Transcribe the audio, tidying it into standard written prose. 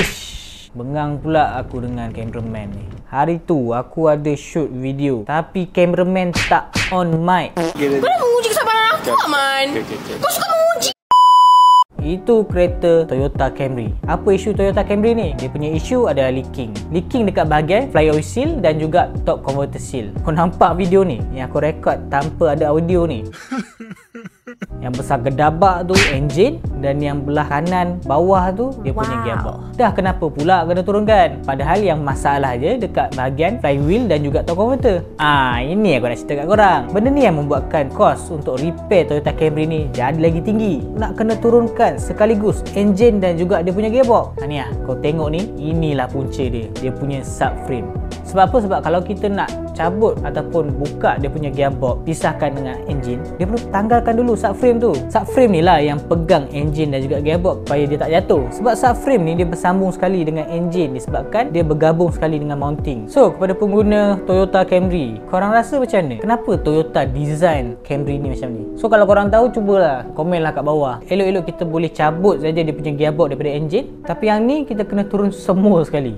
Uish, bengang pula aku dengan cameraman ni. Hari tu aku ada shoot video tapi cameraman tak on mic. Kau dah menguji kesabaran aku, Man. Kau suka menguji. Itu kereta Toyota Camry. Apa isu Toyota Camry ni? Dia punya isu adalah leaking. Leaking dekat bahagian fly oil seal dan juga top converter seal. Kau nampak video ni? Yang aku rekod tanpa ada audio ni. Yang besar gedabak tu enjin, dan yang belah kanan bawah tu dia punya gearbox. Dah kenapa pula kena turunkan? Padahal yang masalah je dekat bahagian flywheel dan juga top converter. Ini aku nak cerita kat korang. Benda ni yang membuatkan kos untuk repair Toyota Camry ni jadi lagi tinggi. Nak kena turunkan sekaligus enjin dan juga dia punya gearbox. Ni lah, kau tengok ni, inilah punca dia. Dia punya subframe. Sebab apa? Sebab kalau kita nak cabut ataupun buka dia punya gearbox, pisahkan dengan enjin, dia perlu tanggalkan dulu subframe tu. Subframe ni lah yang pegang enjin dan juga gearbox supaya dia tak jatuh. Sebab subframe ni dia bersambung sekali dengan enjin disebabkan dia bergabung sekali dengan mounting. So, kepada pengguna Toyota Camry, korang rasa macam mana? Kenapa Toyota design Camry ni macam ni? So, kalau korang tahu, cubalah komenlah kat bawah. Elok-elok kita boleh cabut saja dia punya gearbox daripada enjin, tapi yang ni kita kena turun semua sekali.